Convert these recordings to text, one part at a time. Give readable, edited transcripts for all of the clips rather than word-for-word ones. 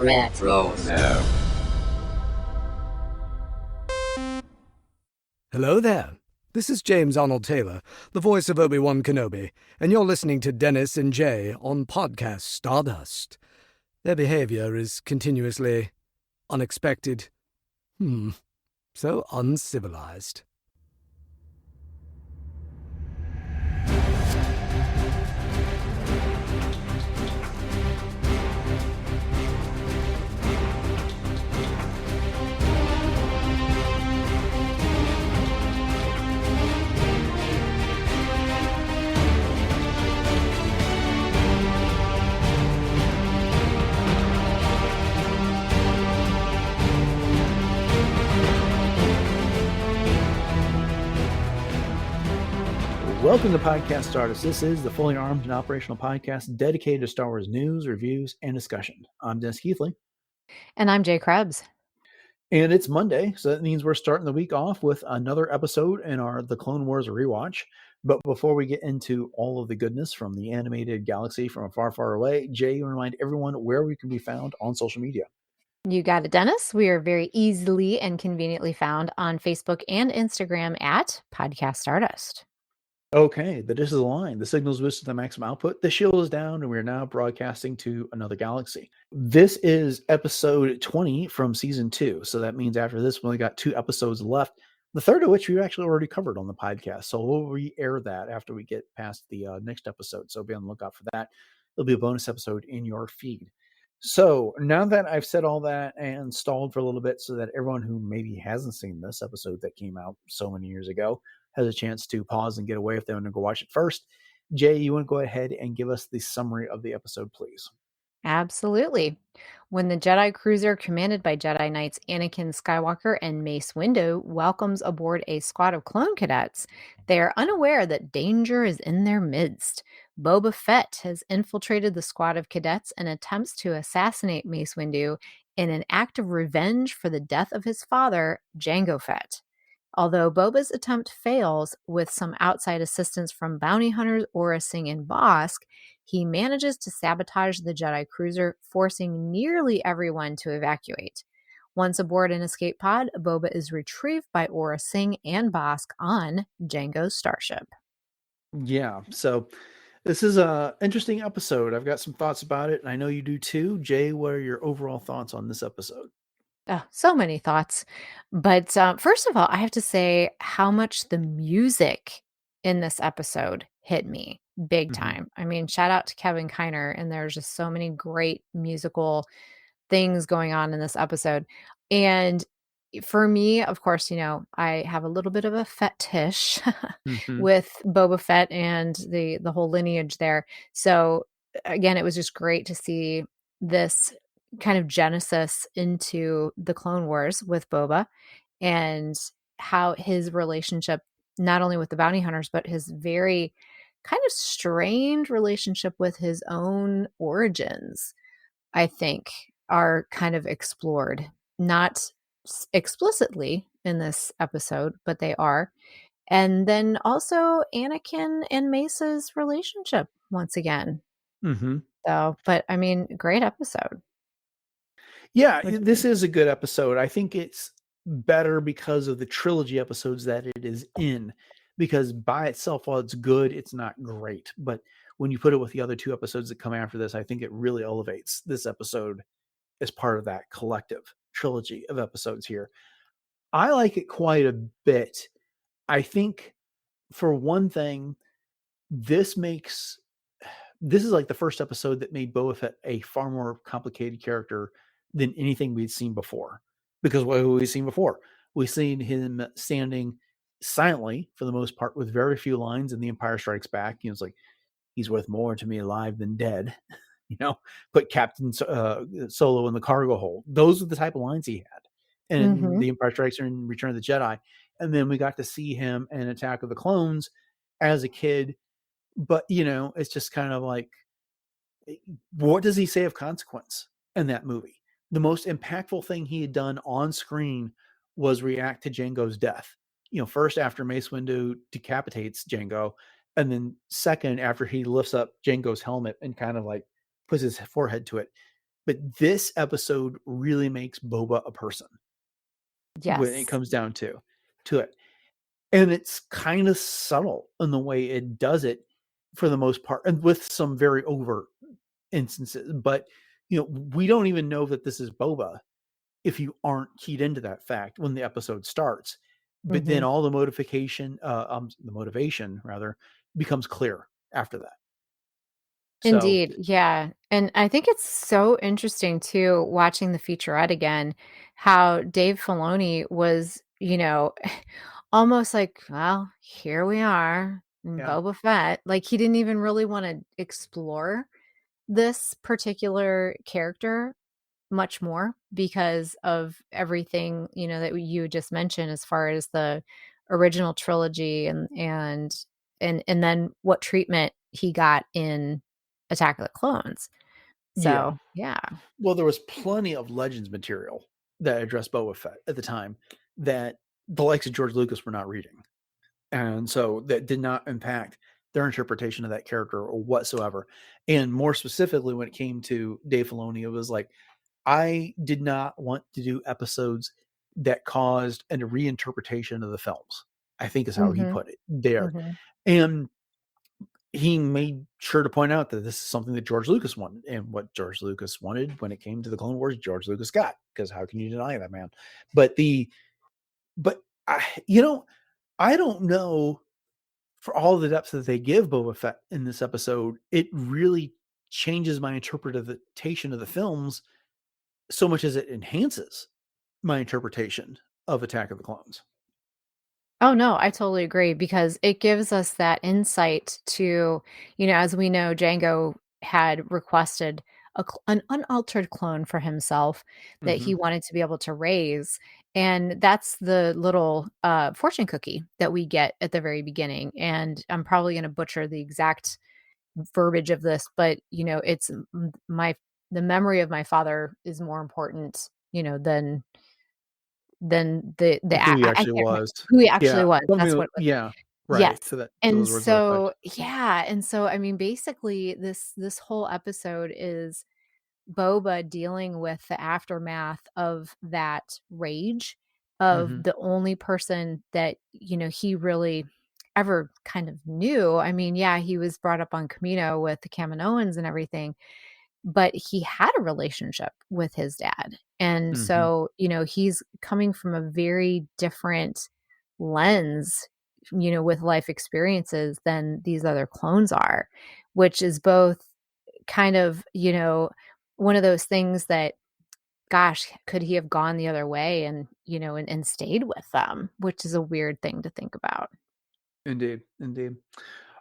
Retro. Hello there. This is James Arnold Taylor, the voice of Obi-Wan Kenobi, and you're listening to Dennis and Jay on Podcast Stardust. Their behavior is continuously unexpected. So uncivilized. Welcome to Podcast Stardust. This is the fully armed and operational podcast dedicated to Star Wars news, reviews, and discussion. I'm Dennis Keithley. And I'm Jay Krebs. And it's Monday, so that means we're starting the week off with another episode in our The Clone Wars rewatch. But before we get into all of the goodness from the animated galaxy from far, far away, Jay, you remind everyone where we can be found on social media. You got it, Dennis. We are very easily and conveniently found on Facebook and Instagram at Podcast Stardust. Okay, the dish is aligned. The signal's boosted to maximum output. The shield is down, and we are now broadcasting to another galaxy. This is episode 20 from season 2. So that means after this, we only got 2 episodes left. The third of which we've actually already covered on the podcast. So we'll re-air that after we get past the next episode. So be on the lookout for that. There'll be a bonus episode in your feed. So now that I've said all that and stalled for a little bit so that everyone who maybe hasn't seen this episode that came out so many years ago has a chance to pause and get away if they want to go watch it first. Jay, you want to go ahead and give us the summary of the episode, please? Absolutely. When the Jedi Cruiser, commanded by Jedi Knights Anakin Skywalker and Mace Windu, welcomes aboard a squad of clone cadets, they are unaware that danger is in their midst. Boba Fett has infiltrated the squad of cadets and attempts to assassinate Mace Windu in an act of revenge for the death of his father, Jango Fett. Although Boba's attempt fails with some outside assistance from bounty hunters Aurra Sing and Bossk, he manages to sabotage the Jedi Cruiser, forcing nearly everyone to evacuate. Once aboard an escape pod, Boba is retrieved by Aurra Sing and Bossk on Jango's starship. Yeah, so this is an interesting episode. I've got some thoughts about it, and I know you do too. Jay, what are your overall thoughts on this episode? Oh, so many thoughts. But first of all, I have to say how much the music in this episode hit me big time. I mean, shout out to Kevin Kiner, and there's just so many great musical things going on in this episode. And for me, of course, you know, I have a little bit of a fetish with Boba Fett and the whole lineage there. So again, it was just great to see this kind of genesis into the Clone Wars with Boba and how his relationship, not only with the bounty hunters, but his very kind of strained relationship with his own origins, I think, are kind of explored. Not explicitly in this episode, but they are. And then also Anakin and Mace's relationship once again. So, but I mean, great episode. Yeah, this is a good episode. I think it's better because of the trilogy episodes that it is in, because by itself, while it's good, it's not great. But when you put it with the other 2 episodes that come after this, I think it really elevates this episode as part of that collective trilogy of episodes here. I like it quite a bit. I think, for one thing, this is like the first episode that made Boba Fett a far more complicated character than anything we'd seen before. Because what have we seen before? We've seen him standing silently, for the most part, with very few lines in The Empire Strikes Back. You know, it's like, he's worth more to me alive than dead. You know, put Captain Solo in the cargo hold. Those are the type of lines he had. And The Empire Strikes and Return of the Jedi. And then we got to see him in Attack of the Clones as a kid. But, you know, it's just kind of like, what does he say of consequence in that movie? The most impactful thing he had done on screen was react to Jango's death. You know, first after Mace Windu decapitates Jango, and then second after he lifts up Jango's helmet and kind of like puts his forehead to it. But this episode really makes Boba a person when it Yes. comes down to it. And it's kind of subtle in the way it does it for the most part, and with some very overt instances. But we don't even know that this is Boba if you aren't keyed into that fact when the episode starts. But then Mhm. all the motivation rather becomes clear after that. So Indeed, yeah, and I think it's so interesting too, watching the featurette again, how Dave Filoni was, almost like, "Well, here we are, yeah, Boba Fett." Like, he didn't even really wanna explore this particular character much more because of everything, that you just mentioned as far as the original trilogy and then what treatment he got in Attack of the Clones. yeah. So, yeah. Well, there was plenty of Legends material that addressed Boba Fett at the time that the likes of George Lucas were not reading. And so that did not impact their interpretation of that character whatsoever. And more specifically, when it came to Dave Filoni, it was like, I did not want to do episodes that caused a reinterpretation of the films, I think is how he Mhm, put it there. mhm. And he made sure to point out that this is something that George Lucas wanted, and what George Lucas wanted when it came to the Clone Wars, George Lucas got, because how can you deny that, man? But but I don't know, for all the depth that they give Boba Fett in this episode, it really changes my interpretation of the films so much as it enhances my interpretation of Attack of the Clones. Oh, no, I totally agree because it gives us that insight to, as we know, Django had requested an unaltered clone for himself that Hmm. he wanted to be able to raise. And that's the little fortune cookie that we get at the very beginning. And I'm probably going to butcher the exact verbiage of this, but, it's the memory of my father is more important, than the Who he I actually can't remember was. who he actually Yeah. was, that's Something, what it was. yeah. Yes, Right. To that, to and those words of effect. so yeah, and so, I mean, basically, this whole episode is Boba dealing with the aftermath of that rage of Hmm. the only person that, he really ever kind of knew. I mean, yeah, he was brought up on Camino with the Kaminoans and everything, but he had a relationship with his dad. And Hmm. so, he's coming from a very different lens, with life experiences than these other clones are, which is both kind of, one of those things that, gosh, could he have gone the other way and, and stayed with them, which is a weird thing to think about. Indeed. Indeed.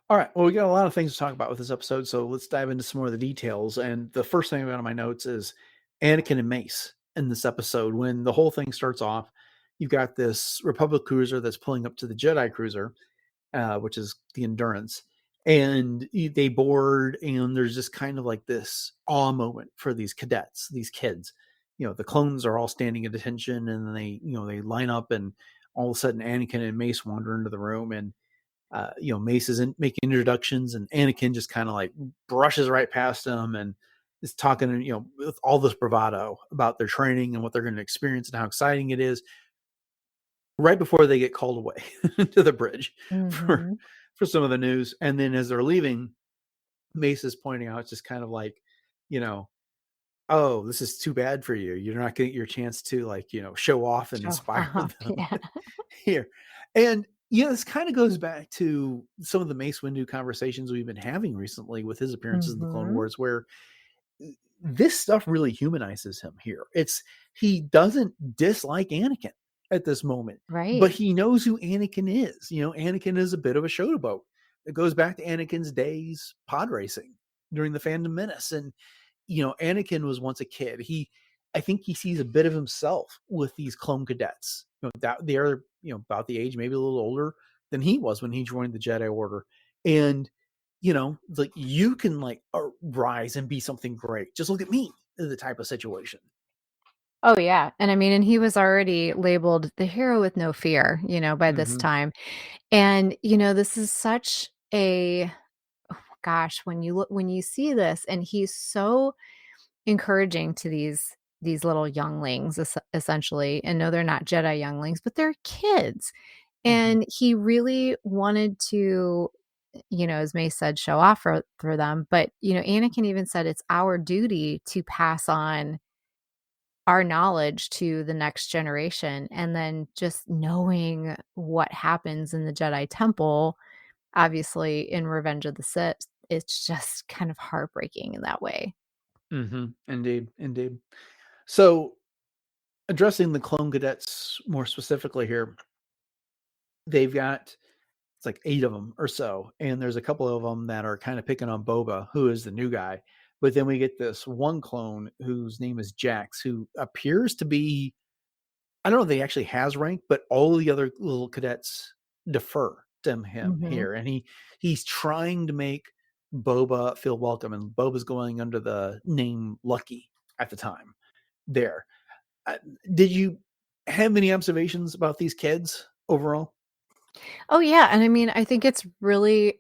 All right. Well, we got a lot of things to talk about with this episode, so let's dive into some more of the details. And the first thing I got on my notes is Anakin and Mace in this episode. When the whole thing starts off, you've got this Republic cruiser that's pulling up to the Jedi Cruiser, which is the Endurance, and they board, and there's just kind of like this awe moment for these cadets, these kids. The clones are all standing at attention, and then they line up, and all of a sudden Anakin and Mace wander into the room, and Mace isn't making introductions, and Anakin just kind of like brushes right past him and is talking, with all this bravado about their training and what they're going to experience and how exciting it is. Right before they get called away to the bridge for Mhm. some of the news, and then as they're leaving, Mace is pointing out, it's just kind of like, you know, oh, this is too bad for you. You're not getting your chance to, like, show off and Show inspire off, them yeah. here. And this kind of goes back to some of the Mace Windu conversations we've been having recently with his appearances in the Clone Mhm. Wars, where this stuff really humanizes him here. He doesn't dislike Anakin at this moment, but Right. he knows who Anakin is. Anakin is a bit of a showboat. It goes back to Anakin's days pod racing during the Phantom Menace. And Anakin was once a kid. I think he sees a bit of himself with these clone cadets. That they are, about the age, maybe a little older than he was when he joined the Jedi Order. And like, you can, like, rise and be something great. Just look at me, the type of situation. Oh, yeah, and I mean, and he was already labeled the hero with no fear, by this Hmm. time, and, this is such a gosh, when you see this and he's so encouraging to these little younglings essentially. And no, they're not Jedi younglings, but they're kids. And he really wanted to, as May said, show off for them. But, Anakin even said it's our duty to pass on our knowledge to the next generation. And then just knowing what happens in the Jedi Temple, obviously in Revenge of the Sith, it's just kind of heartbreaking in that way. Indeed, indeed. So, addressing the clone cadets more specifically here, they've got it's like 8 of them or so, and there's a couple of them that are kind of picking on Boba, who is the new guy. But then we get this one clone whose name is Jax, who appears to be, I don't know if he actually has rank, but all of the other little cadets defer to him Mhm. here, and he's trying to make Boba feel welcome, and Boba's going under the name Lucky at the time. There, did you have any observations about these kids overall? Oh, yeah, and I mean, I think it's really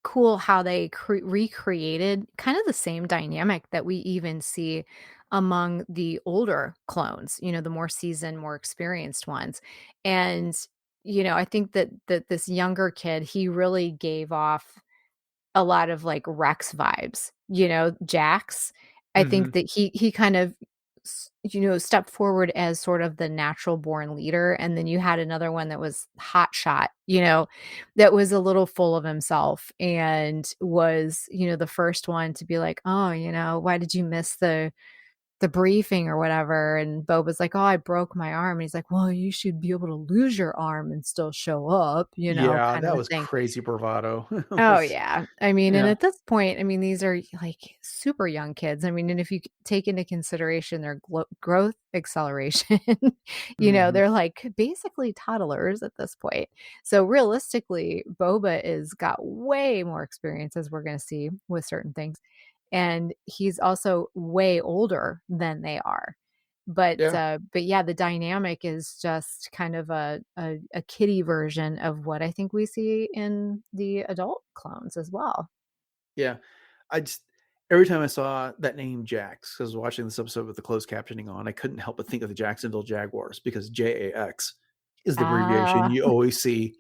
cool how they recreated kind of the same dynamic that we even see among the older clones, the more seasoned, more experienced ones. And, I think that this younger kid, he really gave off a lot of, like, Rex vibes, Jax. I think Mhm. that he kind of stepped forward as sort of the natural born leader, and then you had another one that was hotshot, that was a little full of himself and was, the first one to be like, "Oh, why did you miss the briefing or whatever?" And Boba's like, "Oh, I broke my arm." And he's like, "Well, you should be able to lose your arm and still show up," Yeah, kind of that a was thing. crazy bravado. It Oh, was yeah. I mean, and yeah. at this point, I mean, these are, like, super young kids. I mean, and if you take into consideration their growth acceleration, Mhm. they're, like, basically toddlers at this point. So, realistically, Boba is got way more experience, as we're gonna see with certain things, and he's also way older than they are. Yeah. But yeah, the dynamic is just kind of a kiddie version of what I think we see in the adult clones as well. Yeah. I just every time I saw that name Jax, 'cause I was watching this episode with the closed captioning on, I couldn't help but think of the Jacksonville Jaguars because JAX is the abbreviation Ah, you always see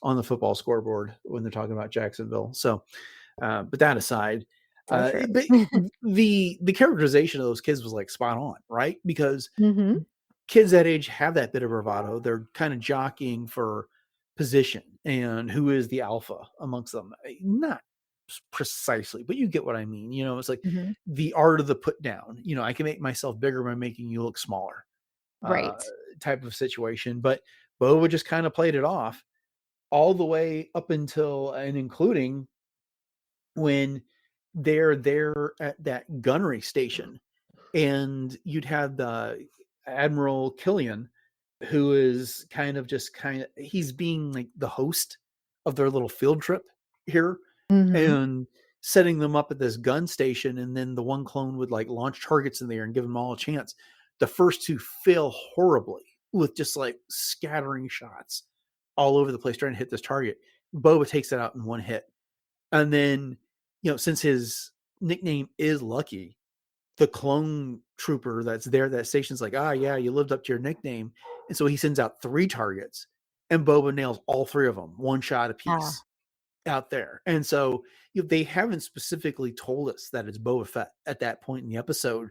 on the football scoreboard when they're talking about Jacksonville. So, but that aside, for sure. but the characterization of those kids was like spot on, right? Because Mhm. kids that age have that bit of bravado. They're kind of jockeying for position and who is the alpha amongst them. Not precisely, but you get what I mean. It's like Mhm. the art of the put down. I can make myself bigger by making you look smaller, uh, Right. type of situation. But Boba just kind of played it off all the way up until and including when they're there at that gunnery station and you'd have the Admiral Killian, who is he's being like the host of their little field trip here Mhm. and setting them up at this gun station. And then the one clone would like launch targets in there and give them all a chance. The first two fail horribly with just like scattering shots all over the place trying to hit this target. Boba takes it out in one hit. And then, since his nickname is Lucky, the clone trooper that's there at that station's like, yeah, you lived up to your nickname. And so he sends out 3 targets and Boba nails all 3 of them, one shot Ah. apiece out there. And so they haven't specifically told us that it's Boba Fett at that point in the episode,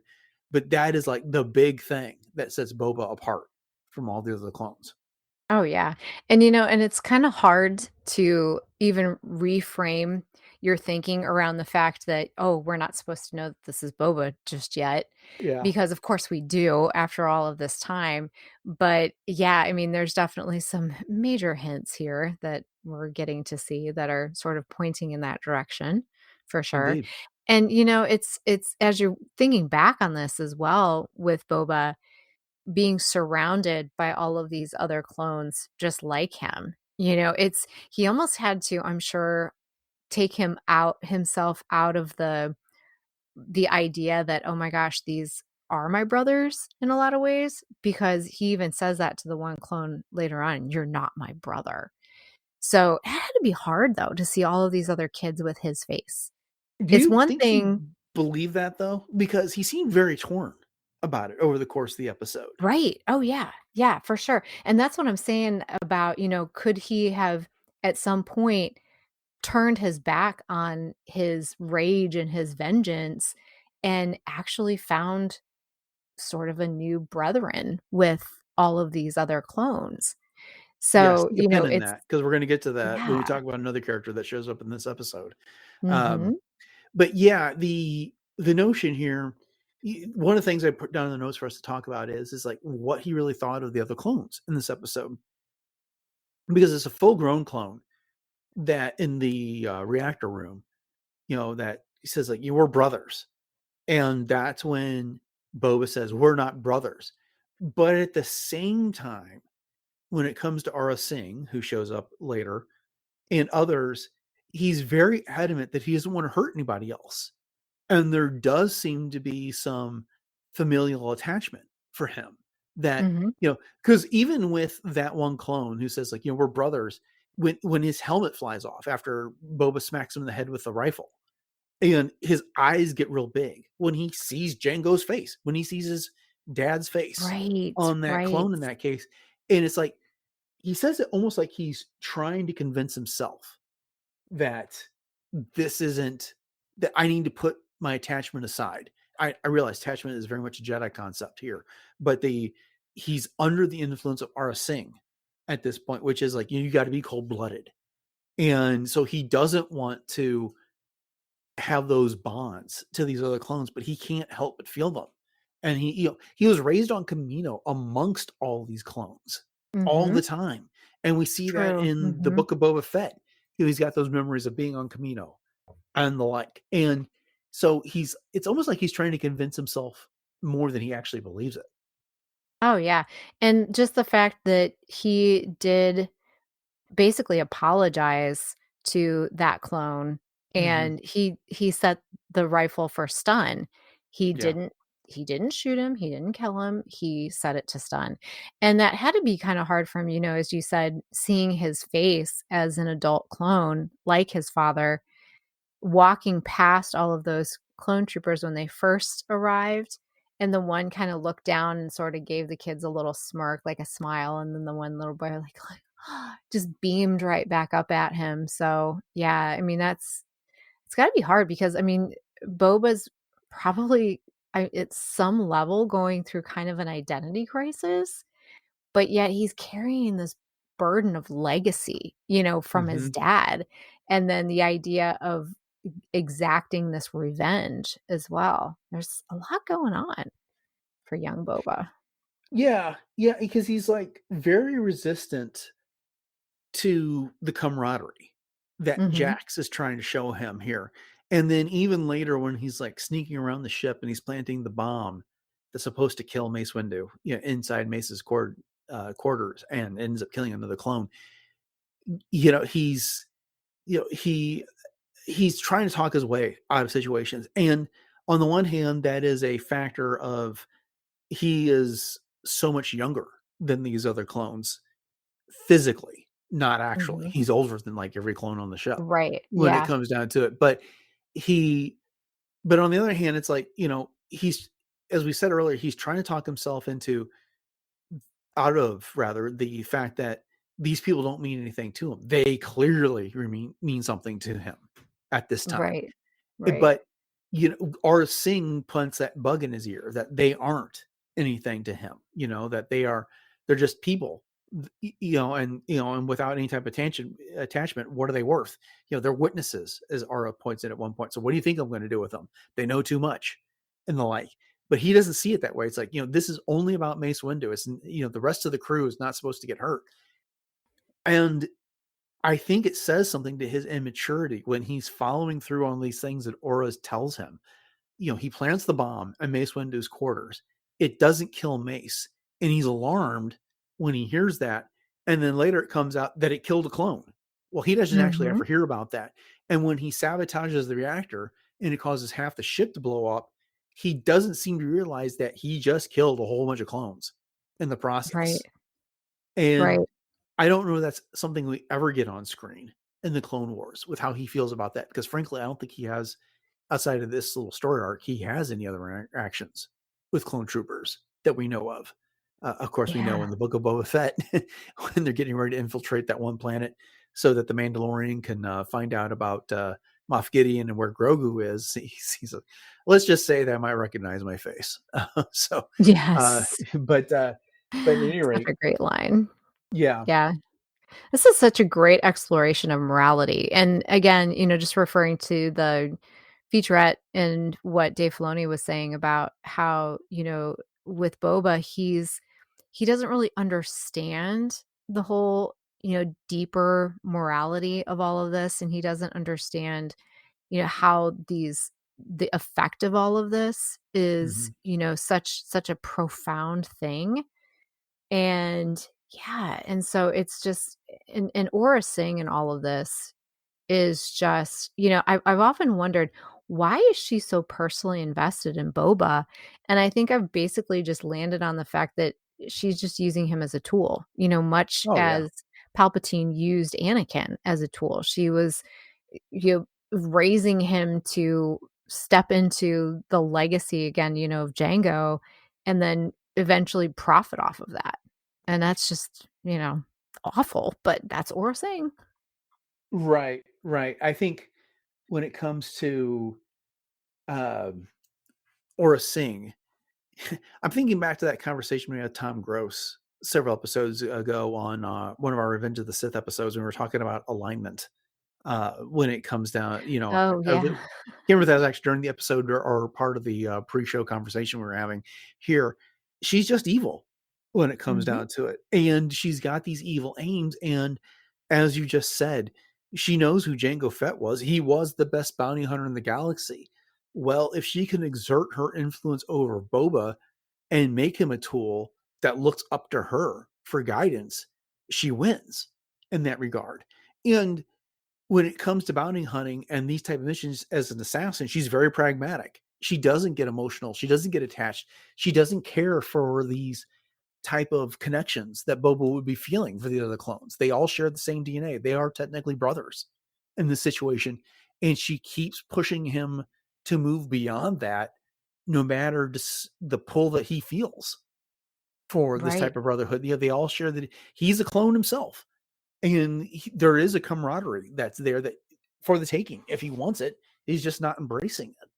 but that is like the big thing that sets Boba apart from all the other clones. Oh, yeah. And it's kinda hard to even reframe your thinking around the fact that, "Oh, we're not supposed to know that this is Boba just yet," Yeah. because, of course, we do after all of this time. But, yeah, I mean, there's definitely some major hints here that we're getting to see that are sort of pointing in that direction, for sure. Indeed. And, it's as you're thinking back on this as well with Boba being surrounded by all of these other clones just like him. It's he almost had to, I'm sure, take himself out of the idea that, oh my gosh, these are my brothers in a lot of ways, because he even says that to the one clone later on, "You're not my brother." So it had to be hard though to see all of these other kids with his face. Do It's you one think he thing. believe that though, because he seemed very torn about it over the course of the episode. Right. Oh, yeah. Yeah, for sure. And that's what I'm saying about, could he have at some point turned his back on his rage and his vengeance and actually found sort of a new brethren with all of these other clones. Yeah, So, stick a pin in it's that because we're going to get to that when we yeah. talk about another character that shows up in this episode. Um, Mhm. but yeah, the notion here, one of the things I put down in the notes for us to talk about is like what he really thought of the other clones in this episode, because it's a full grown clone that in the reactor room, that he says like you were brothers, and that's when Boba says we're not brothers, but at the same time, when it comes to Aurra Sing, who shows up later, and others, he's very adamant that he doesn't want to hurt anybody else. And there does seem to be some familial attachment for him that, Mhm. because even with that one clone who says, like, we're brothers, when his helmet flies off after Boba smacks him in the head with the rifle, and his eyes get real big when he sees Django's face, when he sees his dad's face Right. on that Right. clone in that case. And it's like, he says it almost like he's trying to convince himself that this isn't that I need to put my attachment aside. I realize attachment is very much a Jedi concept here, but he's under the influence of Aurra Sing at this point, which is like you got to be cold blooded, and so he doesn't want to have those bonds to these other clones, but he can't help but feel them. And he was raised on Camino amongst all these clones all Mhm. the time. And we see that True. in the Mhm. book of Boba Fett. He's got those memories of being on Camino and the like. And so it's almost like he's trying to convince himself more than he actually believes it. Oh, yeah. And just the fact that he did basically apologize to that clone, Hmm. and he set the rifle for stun. He Yeah. didn't he didn't shoot him, he didn't kill him, he set it to stun. And that had to be kind of hard for him, as you said, seeing his face as an adult clone like his father, walking past all of those clone troopers when they first arrived, and the one kinda looked down and sorta gave the kids a little smirk, like a smile, and then the one little boy, like, just beamed right back up at him. So, yeah, I mean, it's gotta be hard because, I mean, Boba's probably, at some level, going through kind of an identity crisis, but yet he's carrying this burden of legacy, from his Hmm. dad, and then the idea of exacting this revenge as well. There's a lot going on for young Boba. Yeah. Yeah. Because he's like very resistant to the camaraderie that Mhm. Jax is trying to show him here. And then even later when he's like sneaking around the ship and he's planting the bomb that's supposed to kill Mace Windu, inside Mace's quarters and ends up killing another clone. He's you know he's trying to talk his way out of situations. And on the one hand, that is a factor of he is so much younger than these other clones physically, not actually. Mhm. He's older than like every clone on the show Right. when it Yeah. comes down to it. He, but on the other hand, it's like, he's, as we said earlier, he's trying to talk himself out of rather the fact that these people don't mean anything to him. They clearly mean something to him at this time. Right. Right. But Aurra Sing plants that bug in his ear that they aren't anything to him. That they're just people. And without any type of attachment, what are they worth? They're witnesses, as Aura points in at one point. So what do you think I'm going to do with them? They know too much, and the like. But he doesn't see it that way. It's like, this is only about Mace Windu. It's the rest of the crew is not supposed to get hurt. And I think it says something to his immaturity when he's following through on these things that Aura tells him. He plants the bomb in Mace Windu's quarters. It doesn't kill Mace, and he's alarmed when he hears that. And then later it comes out that it killed a clone. Well, he doesn't actually Mhm. ever hear about that. And when he sabotages the reactor and it causes half the ship to blow up, he doesn't seem to realize that he just killed a whole bunch of clones in the Right. process. And Right. I don't know if that's something we ever get on screen in the Clone Wars with how he feels about that. Because frankly, I don't think he has outside of this little story arc, he has any other interactions with clone troopers that we know of. Of course, we know Yeah. in the book of Boba Fett when they're getting ready to infiltrate that one planet so that the Mandalorian can find out about Moff Gideon and where Grogu is. He's like, let's just say that I might recognize my face. So, Yes. but at any Such rate, a great line. yeah. Yeah. This is such a great exploration of morality. And again, just referring to the featurette and what Dave Filoni was saying about how, with Boba, he doesn't really understand the whole, deeper morality of all of this. And he doesn't understand, how the effect of all of this is, Mhm. such a profound thing. And yeah, and so it's just and Aurra Sing and all of this is just, I've often wondered, why is she so personally invested in Boba? And I think I've basically just landed on the fact that she's just using him as a tool, much Oh yeah. as Palpatine used Anakin as a tool. She was, raising him to step into the legacy again, of Django, and then eventually profit off of that. And that's just, awful, but that's Aurra Sing. Right, right. I think when it comes to um, Aurra Sing, I'm thinking back to that conversation we had with Tom Gross several episodes ago on one of our Revenge of the Sith episodes when we were talking about alignment. When it comes down, Oh, I yeah. can't remember if that was actually during the episode or part of the pre-show conversation we were having here. She's just evil when it comes Mhm. down to it, and she's got these evil aims. And as you just said, she knows who Jango Fett was. He was the best bounty hunter in the galaxy. Well, if she can exert her influence over Boba and make him a tool that looks up to her for guidance, she wins in that regard. And when it comes to bounty hunting and these type of missions as an assassin, she's very pragmatic. She doesn't get emotional. She doesn't get attached. She doesn't care for these type of connections that Boba would be feeling for the other clones. They all share the same DNA. They are technically brothers in this situation. And she keeps pushing him to move beyond that, no matter the pull that he feels for this Right. type of brotherhood. They all share that he's a clone himself. And there is a camaraderie that's there that for the taking. If he wants it, he's just not embracing it.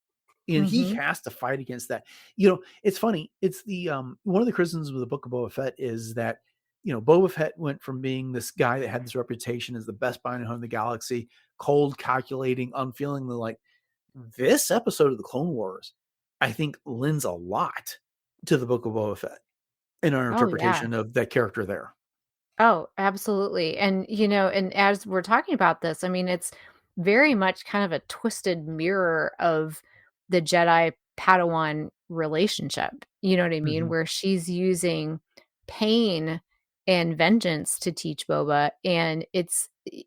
And he Mhm. has to fight against that. It's funny. It's the one of the criticisms of the book of Boba Fett is that, Boba Fett went from being this guy that had this reputation as the best bounty hunter in the galaxy, cold, calculating, unfeeling. Like this episode of the Clone Wars, I think lends a lot to the book of Boba Fett in our Oh, yeah. interpretation of that character there. Oh, absolutely. And, and as we're talking about this, I mean, it's very much kind of a twisted mirror of the Jedi Padawan relationship. You know what I mean? Mhm. Where she's using pain and vengeance to teach Boba. And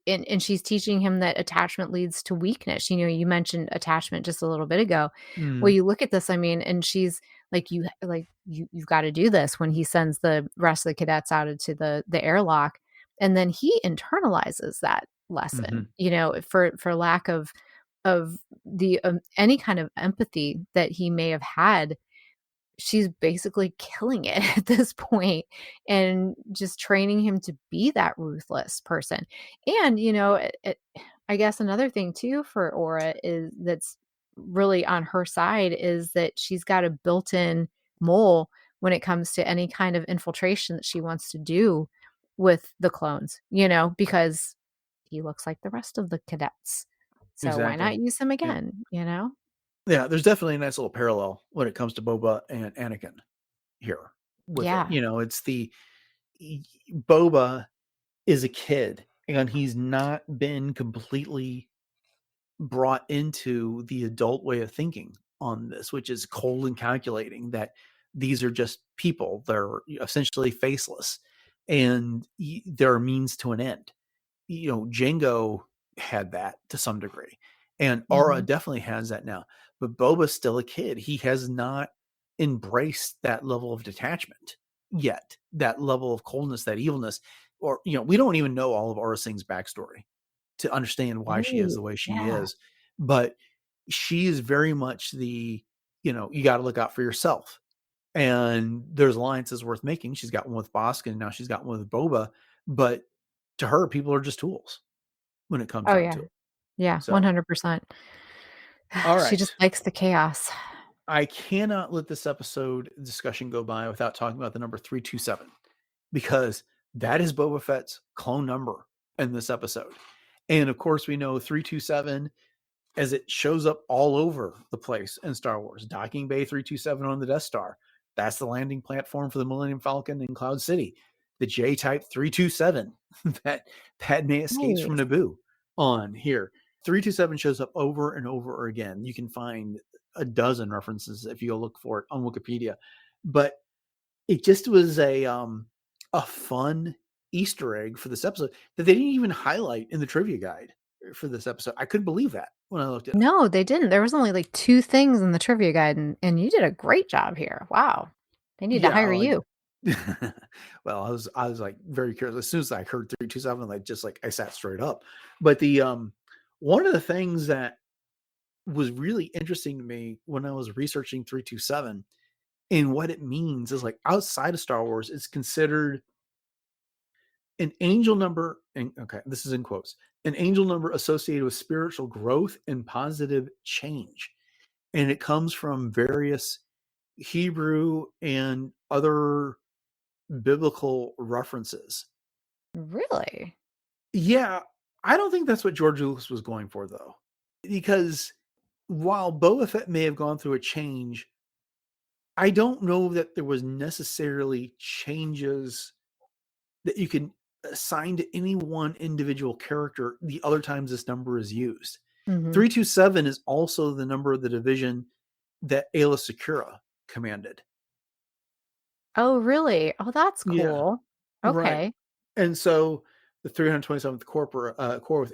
and she's teaching him that attachment leads to weakness. You mentioned attachment just a little bit ago. Well, Mhm. you look at this, I mean, and she's you've got to do this when he sends the rest of the cadets out into the airlock, and then he internalizes that lesson, Mhm. for lack of the any kind of empathy that he may have had. She's basically killing it at this point and just training him to be that ruthless person. And, I guess another thing too for Aura is that's really on her side is that she's got a built-in mole when it comes to any kind of infiltration that she wants to do with the clones, because he looks like the rest of the cadets. So why Exactly. not use him Yeah. again? Yeah, there's definitely a nice little parallel when it comes to Boba and Anakin here with it. Yeah. It's Boba is a kid and he's not been completely brought into the adult way of thinking on this, which is cold and calculating that these are just people. They're essentially faceless and they're a means to an end. Django had that to some degree, and Aura Mhm. definitely has that now. But Boba's still a kid. He has not embraced that level of detachment yet, that level of coldness, that evilness. Or, we don't even know all of Aura Singh's backstory to understand why she is Right. the way she Yeah. is. But she is very much the, you got to look out for yourself. And there's alliances worth making. She's got one with Bosk, and now she's got one with Boba. But to her, people are just tools when it comes Oh, down yeah. to it. Yeah, So, 100%. all She right. just likes the chaos. I cannot let this episode discussion go by without talking about the number 327, because that is Boba Fett's clone number in this episode. And of course, we know 327 as it shows up all over the place in Star Wars. Docking Bay 327 on the Death Star. That's the landing platform for the Millennium Falcon in Cloud City. The J-Type 327 that Padme escapes from Nice. Naboo on here. 327 shows up over and over again. You can find a dozen references if you go look for it on Wikipedia. But it just was a fun Easter egg for this episode that they didn't even highlight in the trivia guide for this episode. I couldn't believe that when I looked at it. No, they didn't. There was only, like, 2 things in the trivia guide, and you did a great job here. Wow. They need to Yeah, hire like, you. well, I was like very curious. As soon as I heard 327, I sat straight up. But the one of the things that was really interesting to me when I was researching 327 and what it means is, like, outside of Star Wars, it's considered an angel number, and okay, this is in quotes, an angel number associated with spiritual growth and positive change. And it comes from various Hebrew and other biblical references. Really? Yeah, I don't think that's what George Lucas was going for, though, because while Boba Fett may have gone through a change, I don't know that there was necessarily changes that you can assign to any one individual character the other times this number is used. Mhm. 327 is also the number of the division that Aayla Secura commanded. Oh, really? Oh, that's Yeah, cool. right. Okay. And so the 327th Corps with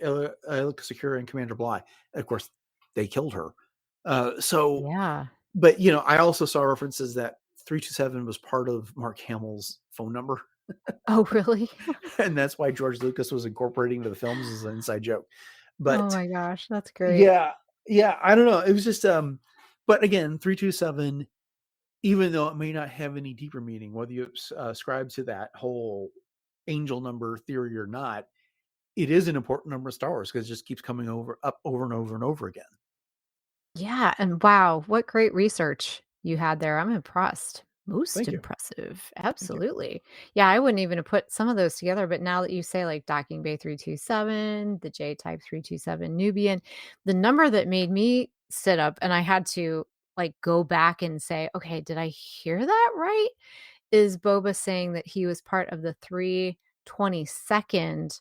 Aayla Secura and Commander Bly, of course, they killed her. So, Yeah. but I also saw references that 327 was part of Mark Hamill's phone number. Oh, really? And that's why George Lucas was incorporating into the films as an inside joke. Oh But my gosh, that's great. yeah, I don't know. It was just but again, 327, even though it may not have any deeper meaning, whether you ascribe to that whole angel number theory or not, it is an important number of Star Wars because it just keeps coming up over and over and over again. Yeah, and wow, what great research you had there. I'm impressed. Most Thank you. impressive. Thank you. Absolutely. Yeah, I wouldn't even have put some of those together, but now that you say, like, Docking Bay 327, the J-Type 327 Nubian, the number that made me sit up and I had to, like, go back and say, "Okay, did I hear that right?" Is Boba saying that he was part of the 322nd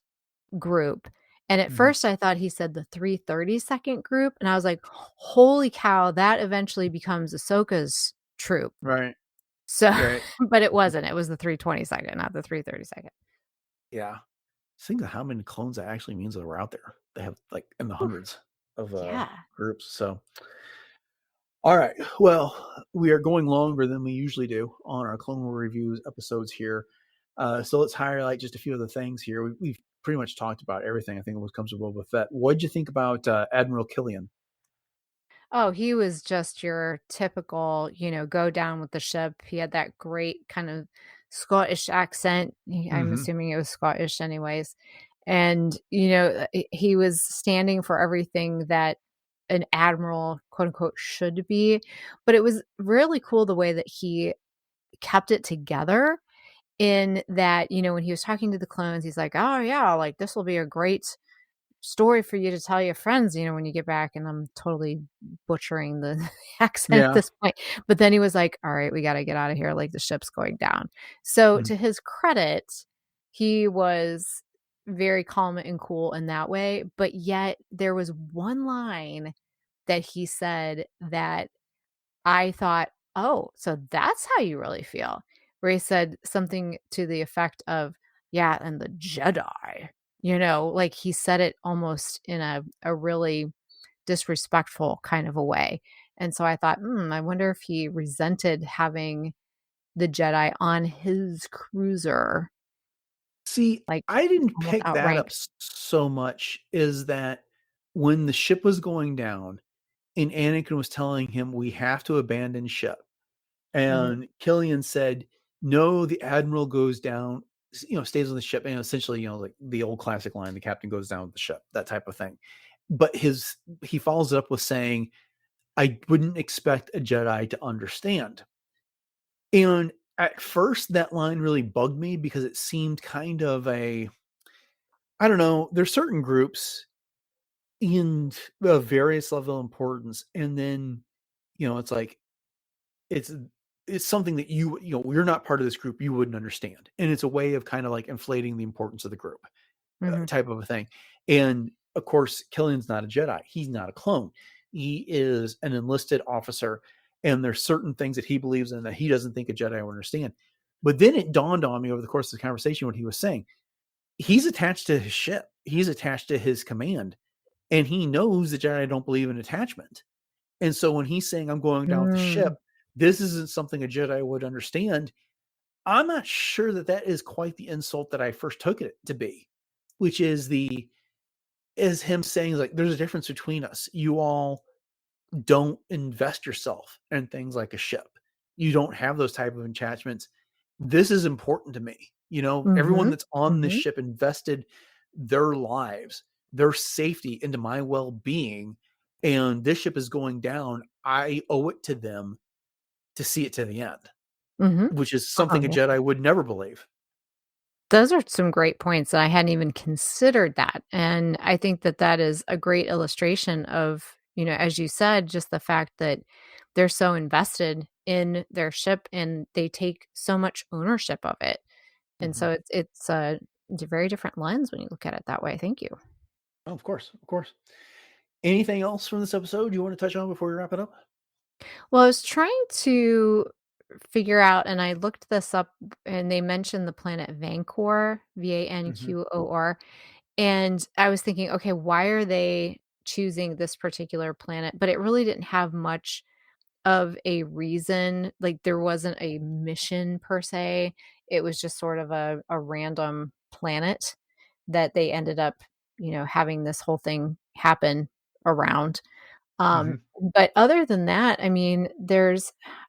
group, and at Mhm. first I thought he said the 332nd group, and I was like, "Holy cow, that eventually becomes Ahsoka's troop." Right. So Right. but it wasn't, it was the 322nd, not the 332nd. Yeah. Think of how many clones that actually means that were out there. They have, like, in the Oof, hundreds of yeah. groups. So, all right. Well, we are going longer than we usually do on our Clone War reviews episodes here. So let's highlight just a few of the things here. We've pretty much talked about everything, I think, when it comes to Boba Fett. What'd you think about Admiral Killian? Oh, he was just your typical, go down with the ship. He had that great kind of Scottish accent. I'm Mm-hmm. assuming it was Scottish anyways. And, he was standing for everything that an admiral, quote unquote, should be. But it was really cool the way that he kept it together in that, when he was talking to the clones, he's like, oh, yeah, like this will be a great story for you to tell your friends, when you get back, and I'm totally butchering the accent at Yeah. this point, but then he was like, "All right, we gotta get out of here, like, the ship's going down." So, Mhm. to his credit, he was very calm and cool in that way, but yet there was one line that he said that I thought, "Oh, so that's how you really feel." Where he said something to the effect of, "Yeah, and the Jedi." Like he said it almost in a really disrespectful kind of a way. And so I thought, I wonder if he resented having the Jedi on his cruiser, See, like I didn't almost pick that up outranked. so much, is that when the ship was going down, and Anakin was telling him, we have to abandon ship. And Killian said, no, the Admiral goes down, stays on the ship. And essentially, like the old classic line, the captain goes down with the ship, that type of thing. But he follows it up with saying, I wouldn't expect a Jedi to understand. And at first, that line really bugged me because it seemed kind of I don't know, there's certain groups in various level of importance. And then, it's like, it's something that you're not part of this group, you wouldn't understand. And it's a way of kind of like inflating the importance of the group type of a thing. And of course, Killian's not a Jedi. He's not a clone. He is an enlisted officer. And there's certain things that he believes in that he doesn't think a Jedi will understand. But then it dawned on me over the course of the conversation what he was saying. He's attached to his ship. He's attached to his command. And he knows the Jedi don't believe in attachment. And so when he's saying, I'm going down with the ship, this isn't something a Jedi would understand. I'm not sure that is quite the insult that I first took it to be, which is him saying, like, there's a difference between us. You all don't invest yourself in things like a ship. You don't have those type of attachments. This is important to me. Everyone that's on this ship invested their lives, their safety into my well-being, and this ship is going down. I owe it to them to see it to the end, which is something a Jedi would never believe. Those are some great points, and I hadn't even considered that. And I think that is a great illustration of, as you said, just the fact that they're so invested in their ship and they take so much ownership of it. And so it's a very different lens when you look at it that way. Thank you. Oh, of course. Anything else from this episode you want to touch on before we wrap it up? Well, I was trying to figure out, and I looked this up, and they mentioned the planet Vanquor, Vanqor, and I was thinking, okay, why are they choosing this particular planet? But it really didn't have much of a reason. Like, there wasn't a mission per se. It was just sort of a random planet that they ended up, having this whole thing happen around. But other than that, I mean,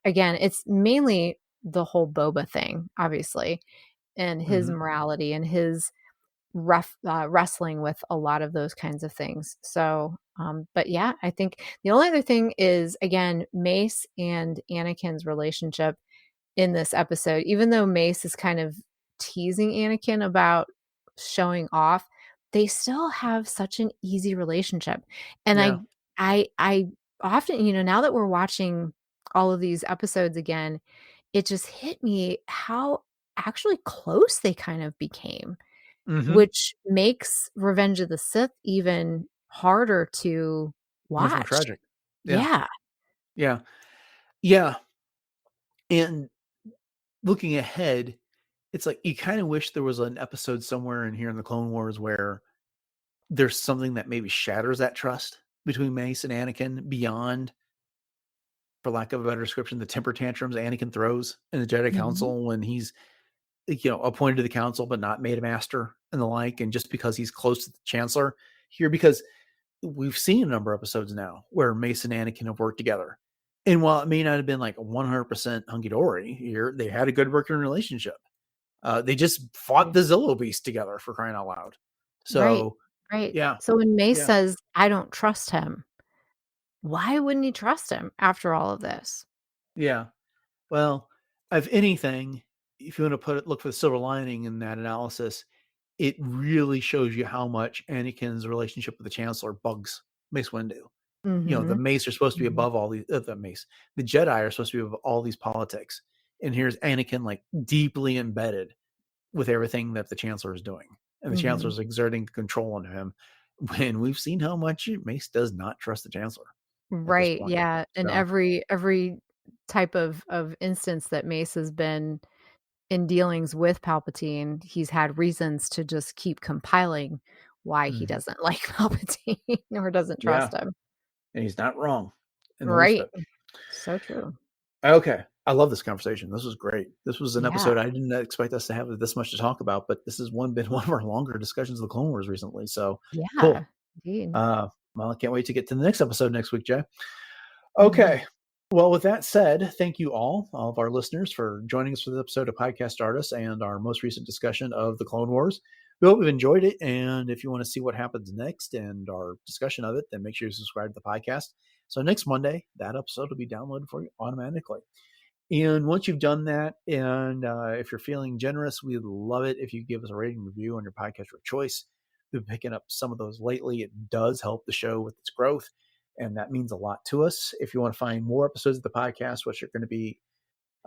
again, it's mainly the whole Boba thing, obviously, and his morality and his wrestling with a lot of those kinds of things. So, but yeah, I think the only other thing is, again, Mace and Anakin's relationship in this episode. Even though Mace is kind of teasing Anakin about showing off, they still have such an easy relationship. And I often, now that we're watching all of these episodes again, it just hit me how actually close they kind of became, which makes Revenge of the Sith even harder to Much more watch. tragic. Yeah. And looking ahead, it's like you kind of wish there was an episode somewhere in here in the Clone Wars where there's something that maybe shatters that trust between Mace and Anakin beyond, for lack of a better description, the temper tantrums Anakin throws in the Jedi Council when he's, appointed to the council but not made a master and the like, and just because he's close to the Chancellor here, because we've seen a number of episodes now where Mace and Anakin have worked together. And while it may not have been like 100% hunky-dory here, they had a good working relationship. They just fought the Zillo Beast together, for crying out loud. So, right. Yeah. So when Mace says, I don't trust him, why wouldn't he trust him after all of this? Yeah. Well, if anything, if you want to look for the silver lining in that analysis, it really shows you how much Anakin's relationship with the Chancellor bugs Mace Windu. The Mace are supposed to be above all these, the Jedi are supposed to be above all these politics. And here's Anakin like deeply embedded with everything that the Chancellor is doing. And the Chancellor is exerting control on him when we've seen how much Mace does not trust the Chancellor. Right. Yeah. And So. every type of instance that Mace has been in dealings with Palpatine, he's had reasons to just keep compiling why he doesn't like Palpatine or doesn't trust him. And he's not wrong. Right. So true. Okay. I love this conversation. This was great. This was an episode I didn't expect us to have this much to talk about, but this has been one of our longer discussions of the Clone Wars recently. So yeah, cool. Indeed. Well, I can't wait to get to the next episode next week, Jay. Okay. Well, with that said, thank you all of our listeners, for joining us for this episode of Podcast Stardust and our most recent discussion of the Clone Wars. We hope you've enjoyed it. And if you want to see what happens next and our discussion of it, then make sure you subscribe to the podcast. So next Monday, that episode will be downloaded for you automatically. And once you've done that, and if you're feeling generous, we'd love it if you give us a rating review on your podcast of choice. We've been picking up some of those lately. It does help the show with its growth, and that means a lot to us. If you want to find more episodes of the podcast, which are going to be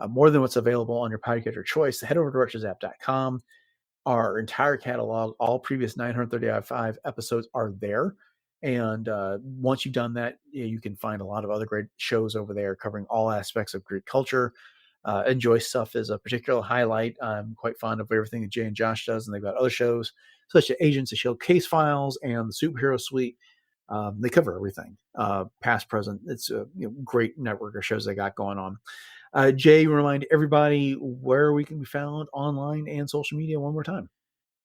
more than what's available on your podcast of choice, head over to retrozapp.com. Our entire catalog, all previous 935 episodes are there. And once you've done that, you can find a lot of other great shows over there covering all aspects of Greek culture. Enjoy Stuff is a particular highlight. I'm quite fond of everything that Jay and Josh does, and they've got other shows such as Agents of S.H.I.E.L.D. Case Files and the Superhero Suite. They cover everything, past, present. It's a great network of shows they got going on. Jay, remind everybody where we can be found online and social media one more time.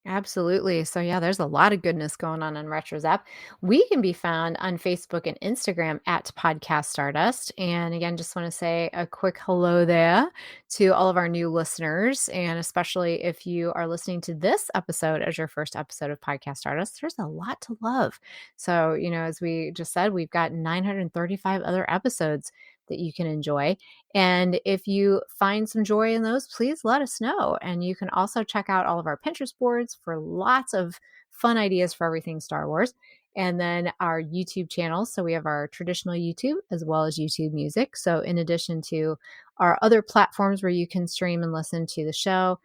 Absolutely. So yeah, there's a lot of goodness going on RetroZap. We can be found on Facebook and Instagram at Podcast Stardust. And again, just want to say a quick hello there to all of our new listeners. And especially if you are listening to this episode as your first episode of Podcast Stardust, there's a lot to love. So, as we just said, we've got 935 other episodes that you can enjoy. And if you find some joy in those, please let us know. And you can also check out all of our Pinterest boards for lots of fun ideas for everything Star Wars. And then our YouTube channel. So we have our traditional YouTube as well as YouTube Music. So in addition to our other platforms where you can stream and listen to the show,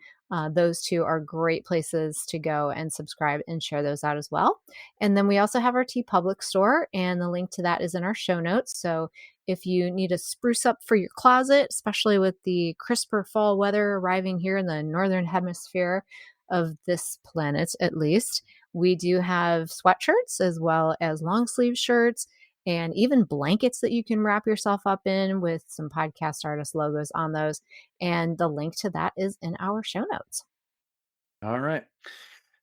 those two are great places to go and subscribe and share those out as well. And then we also have our TeePublic store, and the link to that is in our show notes. So if you need a spruce up for your closet, especially with the crisper fall weather arriving here in the northern hemisphere of this planet, at least, we do have sweatshirts as well as long sleeve shirts and even blankets that you can wrap yourself up in with some Podcast Artist logos on those. And the link to that is in our show notes. All right.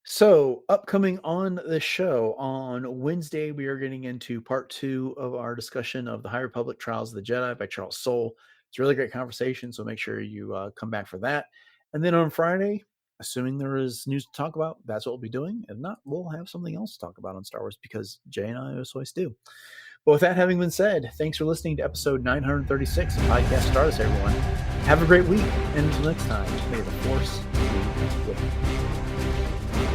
So upcoming on the show on Wednesday, we are getting into part 2 of our discussion of the High Republic Trials of the Jedi by Charles Soule. It's a really great conversation, so make sure you come back for that. And then on Friday, assuming there is news to talk about, that's what we'll be doing. If not, we'll have something else to talk about on Star Wars, because Jay and I always do. But with that having been said, thanks for listening to episode 936 of Podcast Stardust, everyone. Have a great week, and until next time, may the Force be with you.